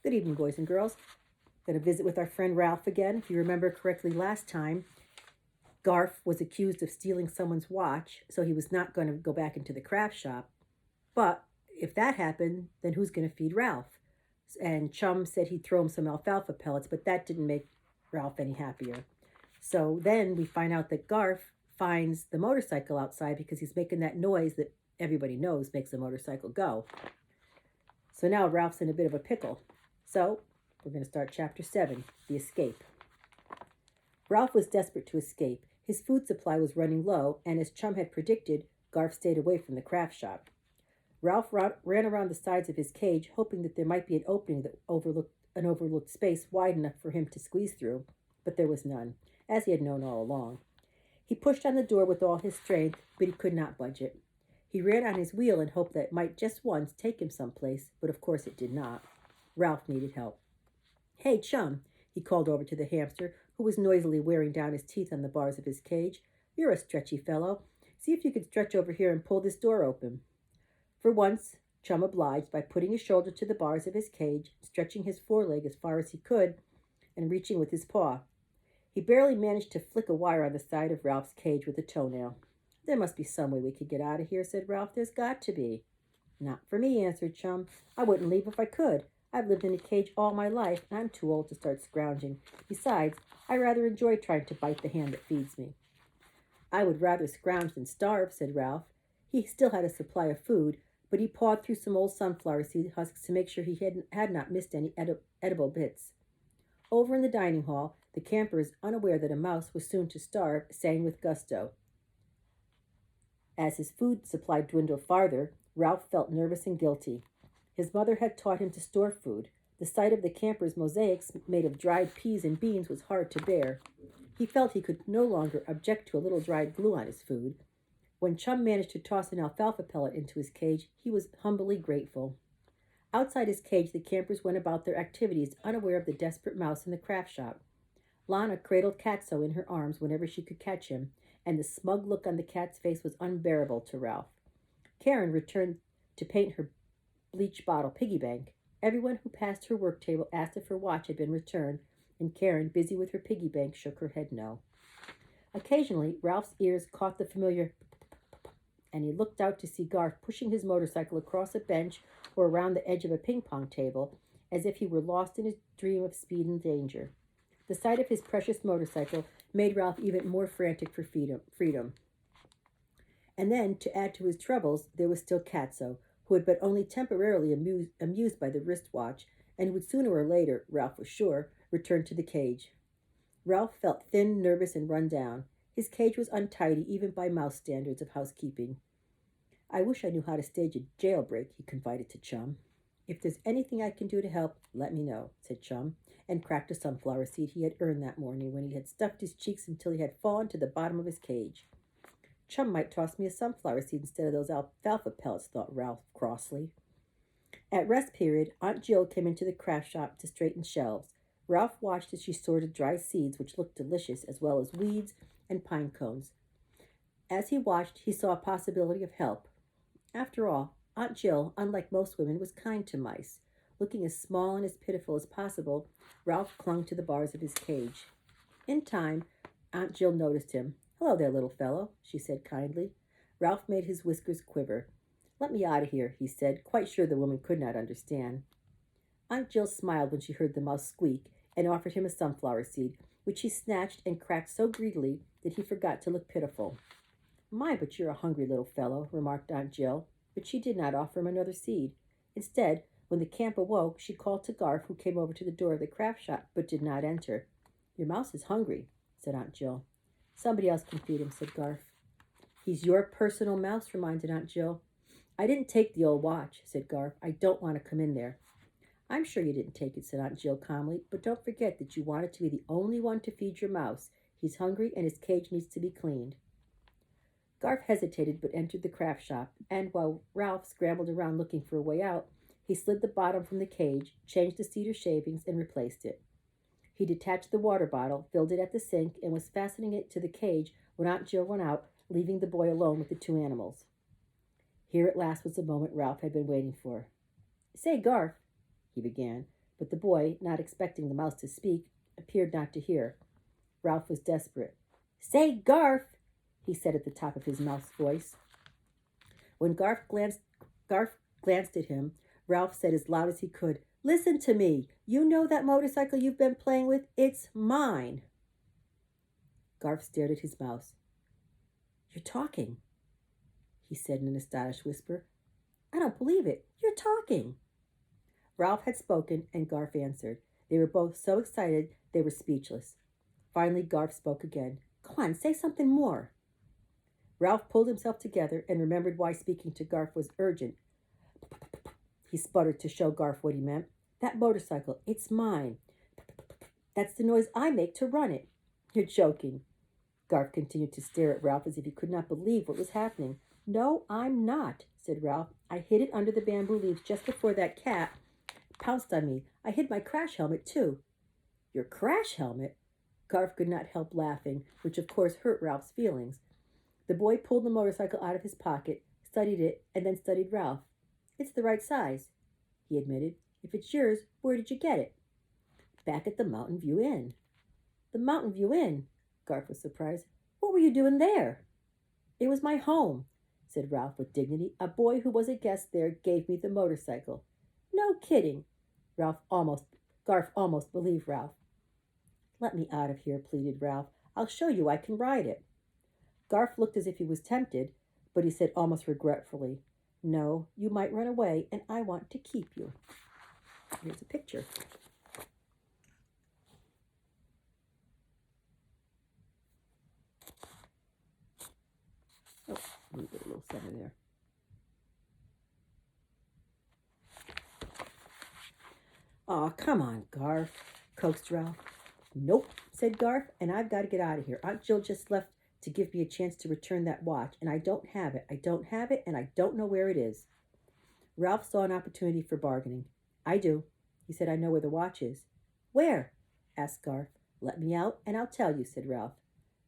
Good evening, boys and girls. Going to visit with our friend Ralph again. If you remember correctly, last time, Garf was accused of stealing someone's watch, so he was not going to go back into the craft shop. But if that happened, then who's going to feed Ralph? And Chum said he'd throw him some alfalfa pellets, but that didn't make Ralph any happier. So then we find out that Garf finds the motorcycle outside because he's making that noise that everybody knows makes a motorcycle go. So now Ralph's in a bit of a pickle. So we're going to start chapter 7, The Escape. Ralph was desperate to escape. His food supply was running low, and as Chum had predicted, Garf stayed away from the craft shop. Ralph ran around the sides of his cage, hoping that there might be an opening that overlooked an overlooked space wide enough for him to squeeze through, but there was none, as he had known all along. He pushed on the door with all his strength, but he could not budge it. He ran on his wheel and hoped that it might just once take him someplace, but of course it did not. Ralph needed help. "Hey, Chum," he called over to the hamster, who was noisily wearing down his teeth on the bars of his cage. "You're a stretchy fellow. See if you can stretch over here and pull this door open." For once, Chum obliged by putting his shoulder to the bars of his cage, stretching his foreleg as far as he could, and reaching with his paw. He barely managed to flick a wire on the side of Ralph's cage with a toenail. "There must be some way we could get out of here," said Ralph. "There's got to be." "Not for me," answered Chum. "I wouldn't leave if I could. I've lived in a cage all my life, and I'm too old to start scrounging. Besides, I rather enjoy trying to bite the hand that feeds me." "I would rather scrounge than starve," said Ralph. He still had a supply of food, but he pawed through some old sunflower seed husks to make sure he had not missed any edible bits. Over in the dining hall, the campers, unaware that a mouse was soon to starve, sang with gusto. As his food supply dwindled farther, Ralph felt nervous and guilty. His mother had taught him to store food. The sight of the campers' mosaics made of dried peas and beans was hard to bear. He felt he could no longer object to a little dried glue on his food. When Chum managed to toss an alfalfa pellet into his cage, he was humbly grateful. Outside his cage, the campers went about their activities, unaware of the desperate mouse in the craft shop. Lana cradled Catso in her arms whenever she could catch him, and the smug look on the cat's face was unbearable to Ralph. Karen returned to paint her bleach bottle piggy bank. Everyone who passed her work table asked if her watch had been returned, and Karen, busy with her piggy bank, shook her head no. Occasionally, Ralph's ears caught the familiar and he looked out to see Garf pushing his motorcycle across a bench or around the edge of a ping-pong table, as if he were lost in his dream of speed and danger. The sight of his precious motorcycle made Ralph even more frantic for freedom. And then, to add to his troubles, there was still Catso, who had been only temporarily amused by the wristwatch, and who would sooner or later, Ralph was sure, return to the cage. Ralph felt thin, nervous, and run down. His cage was untidy even by mouse standards of housekeeping. "I wish I knew how to stage a jailbreak," he confided to Chum. "If there's anything I can do to help, let me know," said Chum, and cracked a sunflower seed he had earned that morning when he had stuffed his cheeks until he had fallen to the bottom of his cage. "Chum might toss me a sunflower seed instead of those alfalfa pellets," thought Ralph crossly. At rest period, Aunt Jill came into the craft shop to straighten shelves. Ralph watched as she sorted dry seeds, which looked delicious, as well as weeds and pine cones. As he watched, he saw a possibility of help. After all, Aunt Jill, unlike most women, was kind to mice. Looking as small and as pitiful as possible, Ralph clung to the bars of his cage. In time, Aunt Jill noticed him. "Hello there, little fellow," she said kindly. Ralph made his whiskers quiver. "Let me out of here," he said, quite sure the woman could not understand. Aunt Jill smiled when she heard the mouse squeak and offered him a sunflower seed, which he snatched and cracked so greedily that he forgot to look pitiful. "My, but you're a hungry little fellow," remarked Aunt Jill, but she did not offer him another seed. Instead, when the camp awoke, she called to Garf, who came over to the door of the craft shop but did not enter. "Your mouse is hungry," said Aunt Jill. "Somebody else can feed him," said Garf. "He's your personal mouse," reminded Aunt Jill. "I didn't take the old watch," said Garf. "I don't want to come in there." "I'm sure you didn't take it," said Aunt Jill calmly, "but don't forget that you wanted to be the only one to feed your mouse. He's hungry and his cage needs to be cleaned." Garf hesitated but entered the craft shop, and while Ralph scrambled around looking for a way out, he slid the bottom from the cage, changed the cedar shavings, and replaced it. He detached the water bottle, filled it at the sink, and was fastening it to the cage when Aunt Jill went out, leaving the boy alone with the two animals. Here at last was the moment Ralph had been waiting for. "Say, Garf," he began, But the boy, not expecting the mouse to speak, appeared not to hear. Ralph was desperate. "Say, Garf," he said at the top of his mouse voice. When Garf glanced at him, Ralph said as loud as he could, "Listen to me. You know that motorcycle you've been playing with? It's mine." Garf stared at his mouse. "You're talking," he said in an astonished whisper. "I don't believe it. You're talking." Ralph had spoken, and Garf answered. They were both so excited they were speechless. Finally, Garf spoke again. "Go on, say something more." Ralph pulled himself together and remembered why speaking to Garf was urgent. He sputtered to show Garf what he meant. "That motorcycle, it's mine. That's the noise I make to run it." "You're joking." Garf continued to stare at Ralph as if he could not believe what was happening. "No, I'm not," said Ralph. "I hid it under the bamboo leaves just before that cat pounced on me. I hid my crash helmet, too." "Your crash helmet?" Garf could not help laughing, which of course hurt Ralph's feelings. The boy pulled the motorcycle out of his pocket, studied it, and then studied Ralph. "It's the right size," he admitted. "If it's yours, where did you get it?" "Back at the Mountain View Inn." "The Mountain View Inn?" Garf was surprised. "What were you doing there?" "It was my home," said Ralph with dignity. "A boy who was a guest there gave me the motorcycle." "No kidding." Garf almost believed Ralph. "Let me out of here," pleaded Ralph. "I'll show you I can ride it." Garf looked as if he was tempted, but he said almost regretfully, "No, you might run away, and I want to keep you." Here's a picture. Oh, let me get a little center there. "Aw, come on, Garf," coaxed Ralph. "Nope," said Garf, "and I've got to get out of here. Aunt Jill just left to give me a chance to return that watch, and I don't have it. I don't have it, and I don't know where it is." Ralph saw an opportunity for bargaining. "I do." He said, "I know where the watch is." "Where?" asked Garf. "Let me out, and I'll tell you," said Ralph.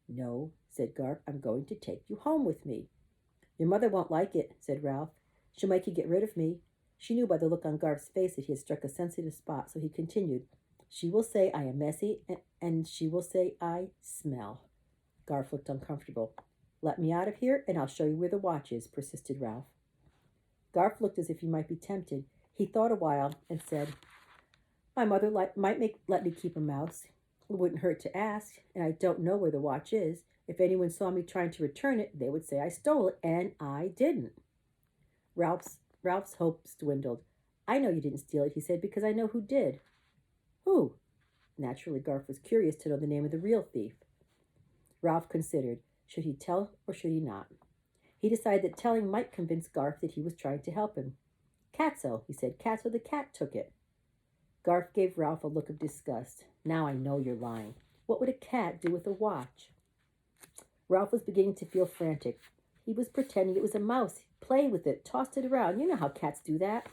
"No," said Garf, "I'm going to take you home with me." "Your mother won't like it," said Ralph. "She'll make you get rid of me." She knew by the look on Garf's face that he had struck a sensitive spot, so he continued, "She will say I am messy, and she will say I smell." Garf looked uncomfortable. "Let me out of here, and I'll show you where the watch is," persisted Ralph. Garf looked as if he might be tempted. He thought a while and said, "My mother let me keep a mouse. It wouldn't hurt to ask, and I don't know where the watch is. If anyone saw me trying to return it, they would say I stole it, and I didn't." Ralph's hopes dwindled. "I know you didn't steal it," he said, "because I know who did." "Who?" Naturally, Garf was curious to know the name of the real thief. Ralph considered. Should he tell or should he not? He decided that telling might convince Garf that he was trying to help him. "Catso," he said. "Catso the cat took it." Garf gave Ralph a look of disgust. "Now I know you're lying. What would a cat do with a watch?" Ralph was beginning to feel frantic. He was pretending it was a mouse. Played with it, tossed it around. You know how cats do that.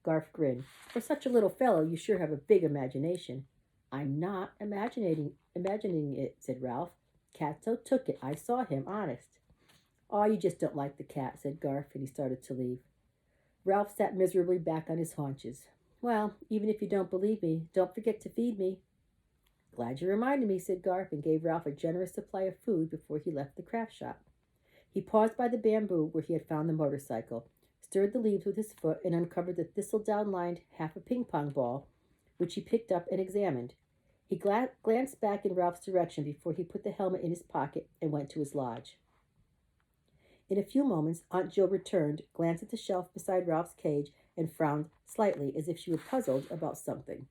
Garf grinned. "For such a little fellow, you sure have a big imagination." "I'm not imagining it," said Ralph. "Catso took it. I saw him, honest." "Aw, you just don't like the cat," said Garf, and he started to leave. Ralph sat miserably back on his haunches. "Well, even if you don't believe me, don't forget to feed me." "Glad you reminded me," said Garf, and gave Ralph a generous supply of food before he left the craft shop. He paused by the bamboo where he had found the motorcycle, stirred the leaves with his foot, and uncovered the thistledown-lined half a ping-pong ball, which he picked up and examined. He glanced back in Ralph's direction before he put the helmet in his pocket and went to his lodge. In a few moments, Aunt Jill returned, glanced at the shelf beside Ralph's cage, and frowned slightly as if she were puzzled about something.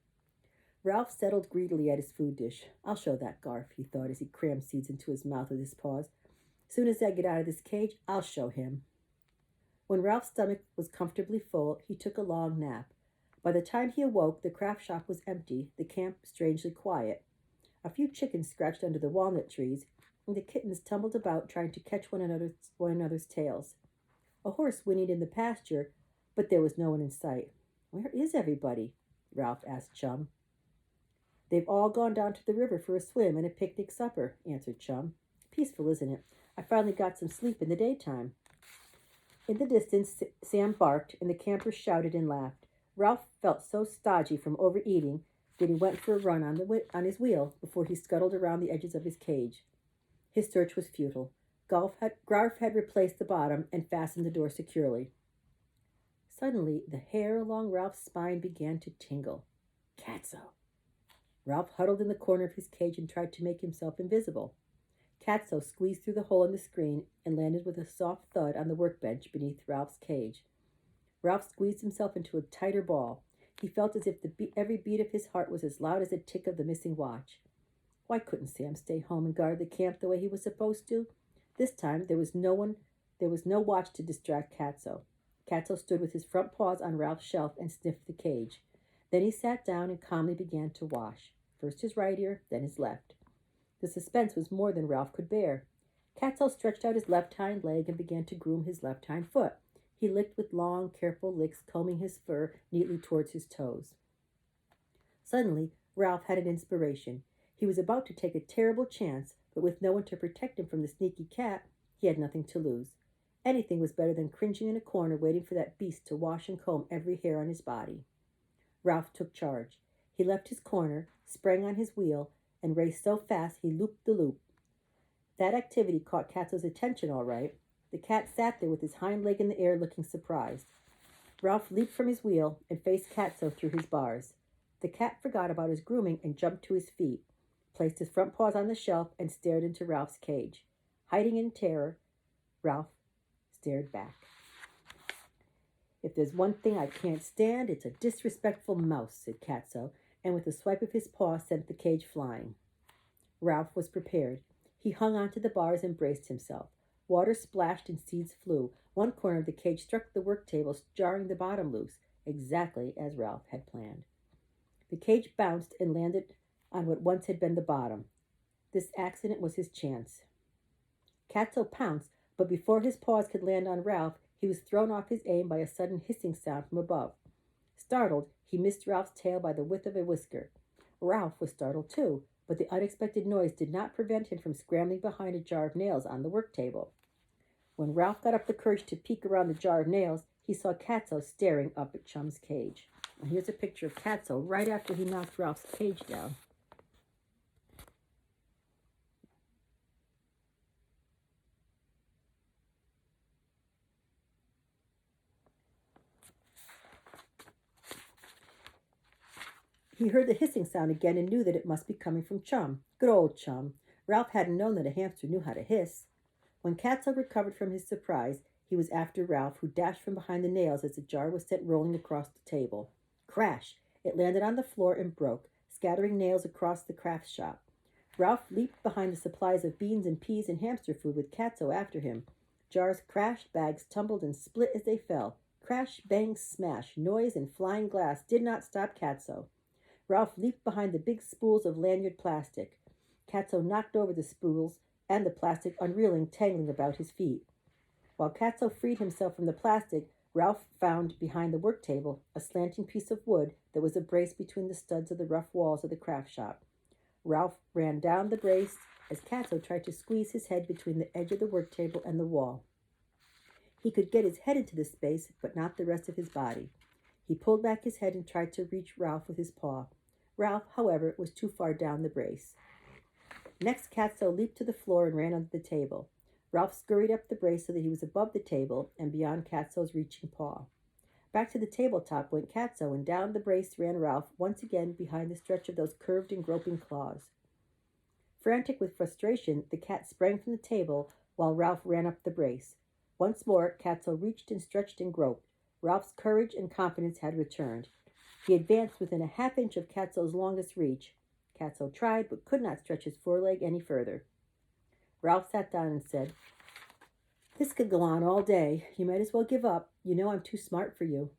Ralph settled greedily at his food dish. "I'll show that Garf," he thought as he crammed seeds into his mouth with his paws. "Soon as I get out of this cage, I'll show him." When Ralph's stomach was comfortably full, he took a long nap. By the time he awoke, the craft shop was empty, the camp strangely quiet. A few chickens scratched under the walnut trees, and the kittens tumbled about trying to catch one another's tails. A horse whinnied in the pasture, but there was no one in sight. "Where is everybody?" Ralph asked Chum. "They've all gone down to the river for a swim and a picnic supper," answered Chum. "Peaceful, isn't it? I finally got some sleep in the daytime." In the distance, Sam barked, and the campers shouted and laughed. Ralph felt so stodgy from overeating that he went for a run on his wheel before he scuttled around the edges of his cage. His search was futile. Garf had replaced the bottom and fastened the door securely. Suddenly, the hair along Ralph's spine began to tingle. Catso! Ralph huddled in the corner of his cage and tried to make himself invisible. Catso squeezed through the hole in the screen and landed with a soft thud on the workbench beneath Ralph's cage. Ralph squeezed himself into a tighter ball. He felt as if every beat of his heart was as loud as the tick of the missing watch. Why couldn't Sam stay home and guard the camp the way he was supposed to? This time there was no watch to distract Catso. Catso stood with his front paws on Ralph's shelf and sniffed the cage. Then he sat down and calmly began to wash, first his right ear, then his left. The suspense was more than Ralph could bear. Catso stretched out his left hind leg and began to groom his left hind foot. He licked with long, careful licks, combing his fur neatly towards his toes. Suddenly, Ralph had an inspiration. He was about to take a terrible chance, but with no one to protect him from the sneaky cat, he had nothing to lose. Anything was better than cringing in a corner waiting for that beast to wash and comb every hair on his body. Ralph took charge. He left his corner, sprang on his wheel, and raced so fast he looped the loop. That activity caught Catso's attention all right. The cat sat there with his hind leg in the air looking surprised. Ralph leaped from his wheel and faced Catso through his bars. The cat forgot about his grooming and jumped to his feet, placed his front paws on the shelf, and stared into Ralph's cage. Hiding in terror, Ralph stared back. "If there's one thing I can't stand, it's a disrespectful mouse," said Catso, and with a swipe of his paw sent the cage flying. Ralph was prepared. He hung onto the bars and braced himself. Water splashed and seeds flew. One corner of the cage struck the work table, jarring the bottom loose, exactly as Ralph had planned. The cage bounced and landed on what once had been the bottom. This accident was his chance. Catso pounced, but before his paws could land on Ralph, he was thrown off his aim by a sudden hissing sound from above. Startled, he missed Ralph's tail by the width of a whisker. Ralph was startled too, but the unexpected noise did not prevent him from scrambling behind a jar of nails on the work table. When Ralph got up the courage to peek around the jar of nails, he saw Catso staring up at Chum's cage. And here's a picture of Catso right after he knocked Ralph's cage down. He heard the hissing sound again and knew that it must be coming from Chum. Good old Chum. Ralph hadn't known that a hamster knew how to hiss. When Catso recovered from his surprise, he was after Ralph, who dashed from behind the nails as the jar was sent rolling across the table. Crash! It landed on the floor and broke, scattering nails across the craft shop. Ralph leaped behind the supplies of beans and peas and hamster food with Catso after him. Jars crashed, bags tumbled and split as they fell. Crash, bang, smash, noise and flying glass did not stop Catso. Ralph leaped behind the big spools of lanyard plastic. Catso knocked over the spools and the plastic unreeling, tangling about his feet. While Catso freed himself from the plastic, Ralph found behind the work table a slanting piece of wood that was a brace between the studs of the rough walls of the craft shop. Ralph ran down the brace as Catso tried to squeeze his head between the edge of the work table and the wall. He could get his head into the space, but not the rest of his body. He pulled back his head and tried to reach Ralph with his paw. Ralph, however, was too far down the brace. Next, Catso leaped to the floor and ran under the table. Ralph scurried up the brace so that he was above the table and beyond Catso's reaching paw. Back to the tabletop went Catso, and down the brace ran Ralph, once again behind the stretch of those curved and groping claws. Frantic with frustration, the cat sprang from the table while Ralph ran up the brace. Once more, Catso reached and stretched and groped. Ralph's courage and confidence had returned. He advanced within a half-inch of Catso's longest reach. Catso tried, but could not stretch his foreleg any further. Ralph sat down and said, "This could go on all day. You might as well give up. You know I'm too smart for you."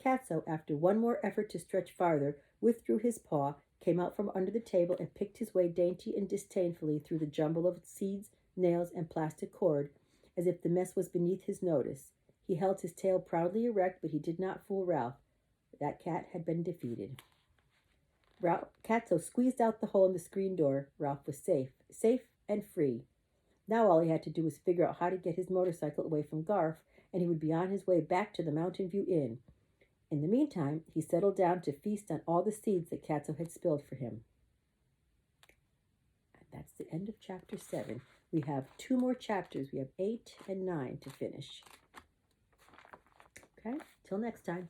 Catso, after one more effort to stretch farther, withdrew his paw, came out from under the table, and picked his way dainty and disdainfully through the jumble of seeds, nails, and plastic cord, as if the mess was beneath his notice. He held his tail proudly erect, but he did not fool Ralph. That cat had been defeated. Catso squeezed out the hole in the screen door. Ralph was safe and free. Now all he had to do was figure out how to get his motorcycle away from Garf, and he would be on his way back to the Mountain View Inn. In the meantime, he settled down to feast on all the seeds that Katso had spilled for him. And that's the end of chapter 7. We have 2 more chapters. We have 8 and 9 to finish. Okay, till next time.